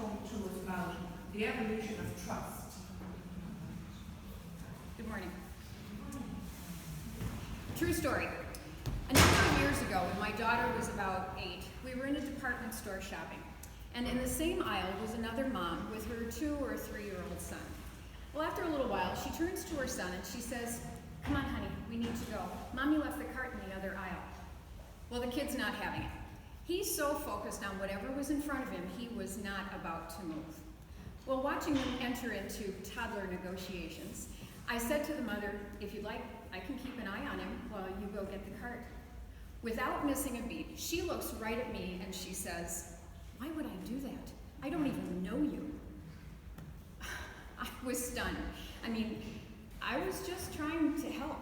talk to us about the evolution of trust. Good morning. True story. A number of years ago, when my daughter was about 8, we were in a department store shopping. And in the same aisle was another mom with her 2 or 3-year-old son. Well, after a little while, she turns to her son and she says, "Come on, honey, we need to go. Mommy left the cart in the other aisle." Well, the kid's not having it. He's so focused on whatever was in front of him, he was not about to move. Well, watching them enter into toddler negotiations, I said to the mother, "If you'd like, I can keep an eye on him while you go get the cart." Without missing a beat, she looks right at me and she says, "Why would I do that? I don't even know you." I was stunned. I mean, I was just trying to help.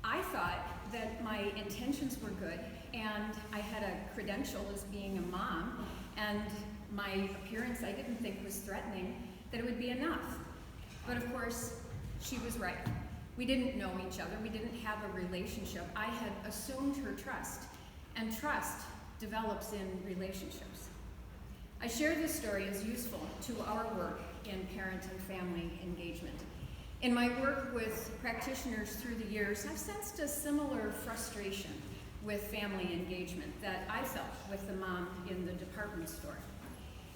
I thought that my intentions were good and I had a credential as being a mom, and my appearance I didn't think was threatening, that it would be enough. But of course, she was right. We didn't know each other. We didn't have a relationship. I had assumed her trust, and trust develops in relationships. I share this story as useful to our work in parent and family engagement. In my work with practitioners through the years, I've sensed a similar frustration with family engagement that I felt with the mom in the department store.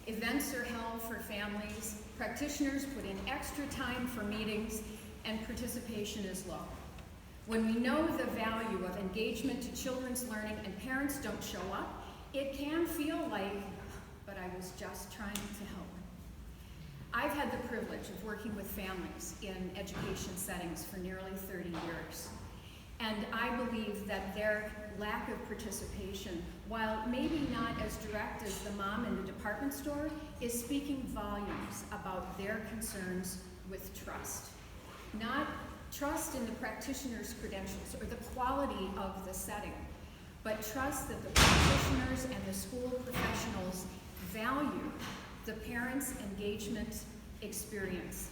Events are held for families, practitioners put in extra time for meetings, and participation is low. When we know the value of engagement to children's learning and parents don't show up, it can feel like, but I was just trying to help. I've had the privilege of working with families in education settings for nearly 30 years. And I believe that their lack of participation, while maybe not as direct as the mom in the department store, is speaking volumes about their concerns with trust. Not trust in the practitioner's credentials or the quality of the setting, but trust that the practitioners and the school professionals value the parents' engagement experience.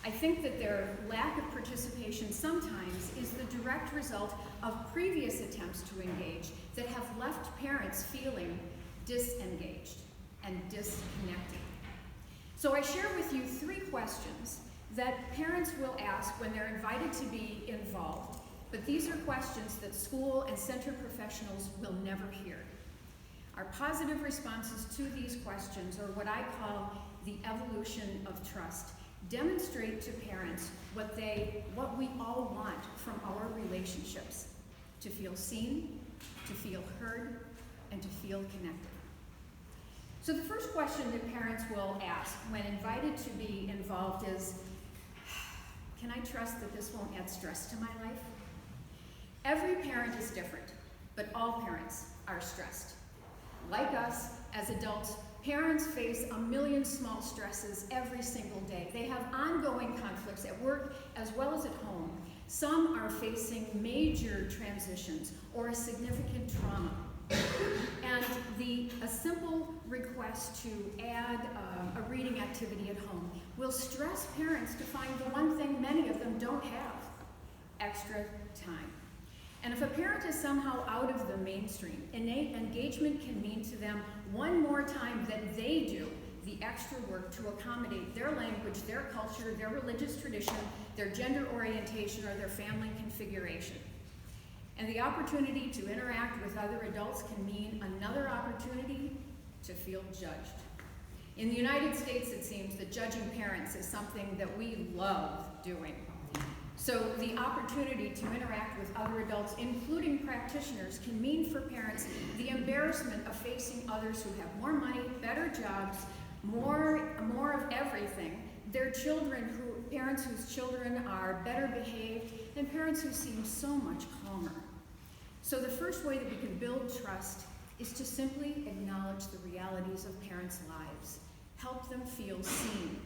I think that their lack of participation sometimes is the direct result of previous attempts to engage that have left parents feeling disengaged and disconnected. So I share with you 3 questions that parents will ask when they're invited to be involved, but these are questions that school and center professionals will never hear. Our positive responses to these questions, or what I call the evolution of trust, demonstrate to parents what we all want from our relationships: to feel seen, to feel heard, and to feel connected. So the first question that parents will ask when invited to be involved is, can I trust that this won't add stress to my life? Every parent is different, but all parents are stressed. Like us, as adults, parents face a million small stresses every single day. They have ongoing conflicts at work as well as at home. Some are facing major transitions or a significant trauma. And a simple request to add a reading activity at home will stress parents to find the one thing many of them don't have: extra time. And if a parent is somehow out of the mainstream, innate engagement can mean to them one more time that they do the extra work to accommodate their language, their culture, their religious tradition, their gender orientation, or their family configuration. And the opportunity to interact with other adults can mean another opportunity to feel judged. In the United States, it seems that judging parents is something that we love doing. So the opportunity to interact with other adults, including practitioners, can mean for parents the embarrassment of facing others who have more money, better jobs, more of everything, their children, parents whose children are better behaved, and parents who seem so much calmer. So the first way that we can build trust is to simply acknowledge the realities of parents' lives, help them feel seen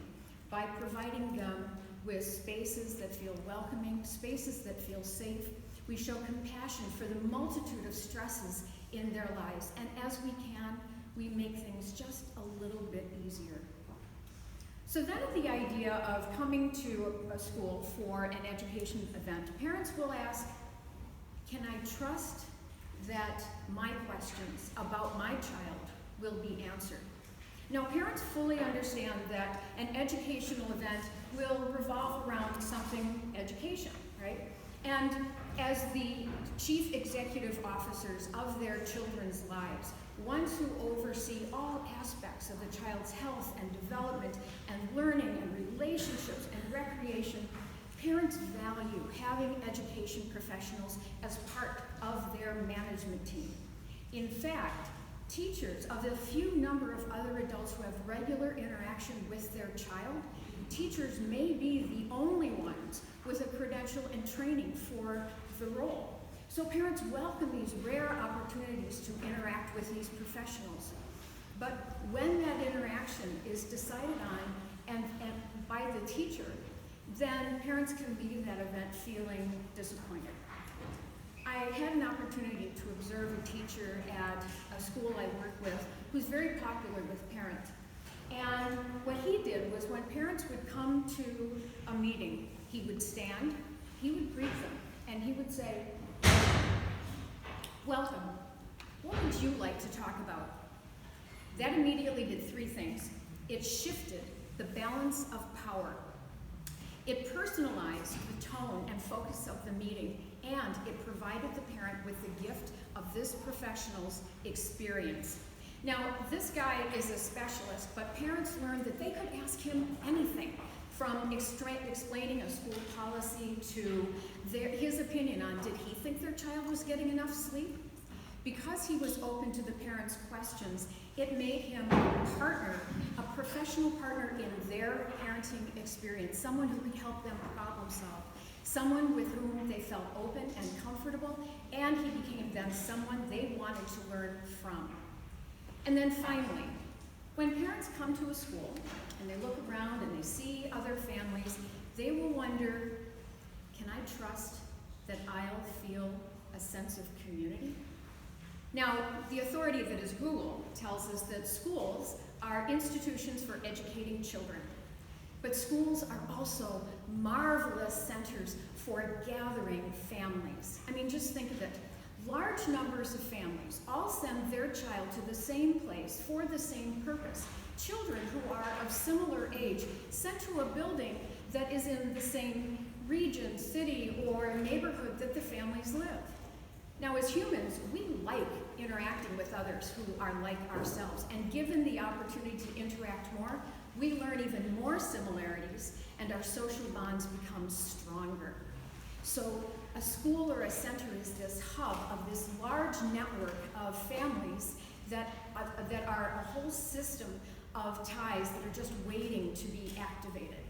by providing them with spaces that feel welcoming, spaces that feel safe. We show compassion for the multitude of stresses in their lives, and as we can, we make things just a little bit easier. So then at the idea of coming to a school for an education event, parents will ask, can I trust that my questions about my child will be answered? Now, parents fully understand that an educational event will revolve around something education, right? And as the chief executive officers of their children's lives, ones who oversee all aspects of the child's health and development and learning and relationships and recreation, parents value having education professionals as part of their management team. In fact, teachers, of the few number of other adults who have regular interaction with their child, teachers may be the only ones with a credential and training for the role. So parents welcome these rare opportunities to interact with these professionals. But when that interaction is decided on and by the teacher, then parents can leave that event feeling disappointed. I had an opportunity to observe a teacher at a school I work with who's very popular with parents. And what he did was when parents would come to a meeting, he would stand, he would greet them, and he would say, "Welcome. What would you like to talk about?" That immediately did three things. It shifted the balance of power. It personalized the tone and focus of the meeting, and it provided the parent with the gift of this professional's experience. Now, this guy is a specialist, but parents learned that they could ask him anything, from explaining a school policy to his opinion on did he think their child was getting enough sleep. Because he was open to the parents' questions, it made him a partner, a professional partner in their parenting experience, someone who could help them problem solve, someone with whom they felt open and comfortable, and he became then someone they wanted to learn from. And then finally, when parents come to a school and they look around and they see other families, they will wonder, can I trust that I'll feel a sense of community? Now, the authority that is Google tells us that schools are institutions for educating children, but schools are also marvelous centers for gathering families. I mean, just think of it. Large numbers of families all send their child to the same place for the same purpose. Children who are of similar age sent to a building that is in the same region, city, or neighborhood that the families live. Now, as humans, we like interacting with others who are like ourselves, and given the opportunity to interact more, we learn even more similarities, and our social bonds become stronger. So a school or a center is this hub of this large network of families that are a whole system of ties that are just waiting to be activated.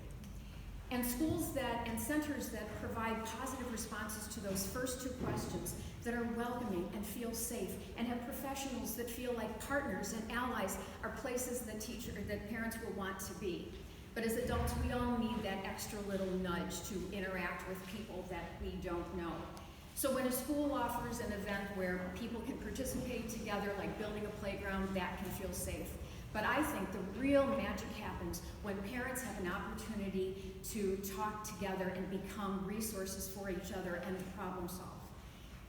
And schools and centers that provide positive responses to those first two questions, that are welcoming and feel safe, and have professionals that feel like partners and allies, are places that parents will want to be. But as adults, we all need that extra little nudge to interact with people that we don't know. So when a school offers an event where people can participate together, like building a playground, that can feel safe. But I think the real magic happens when parents have an opportunity to talk together and become resources for each other and problem solve.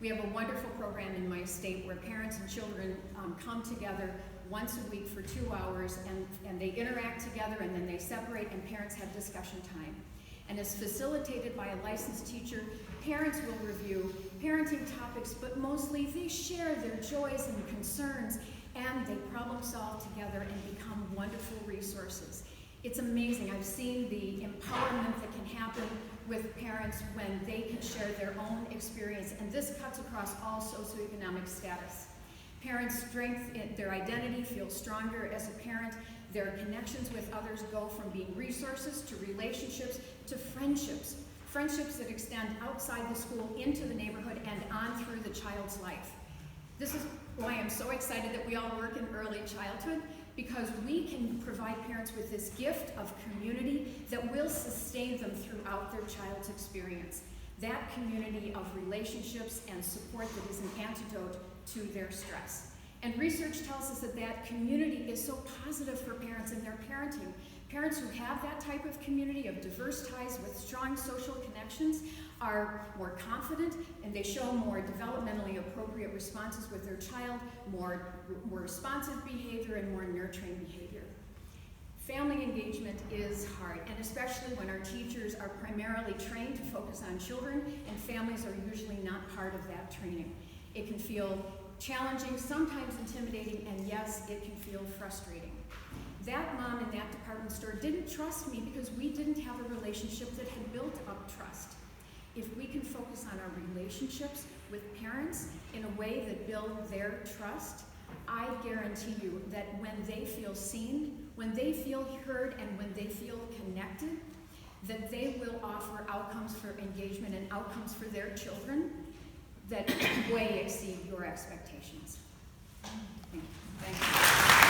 We have a wonderful program in my state where parents and children come together once a week for 2 hours, and they interact together, and then they separate, and parents have discussion time. And it's facilitated by a licensed teacher. Parents will review parenting topics, but mostly they share their joys and concerns, and they problem solve together and become wonderful resources. It's amazing. I've seen the empowerment that can happen with parents when they can share their own experience, and this cuts across all socioeconomic status. Parents' strength in their identity feels stronger as a parent. Their connections with others go from being resources to relationships to friendships. Friendships that extend outside the school into the neighborhood and on through the child's life. This is why I'm so excited that we all work in early childhood, because we can provide parents with this gift of community that will sustain them throughout their child's experience. That community of relationships and support that is an antidote to their stress. And research tells us that that community is so positive for parents in their parenting. Parents who have that type of community of diverse ties with strong social connections are more confident, and they show more developmentally appropriate responses with their child, more responsive behavior, and more nurturing behavior. Family engagement is hard, and especially when our teachers are primarily trained to focus on children, and families are usually not part of that training. It can feel challenging, sometimes intimidating, and yes, it can feel frustrating. That mom in that department store didn't trust me because we didn't have a relationship that had built up trust. If we can focus on our relationships with parents in a way that build their trust, I guarantee you that when they feel seen, when they feel heard, and when they feel connected, that they will offer outcomes for engagement and outcomes for their children that way exceed your expectations. Thank you. Thank you.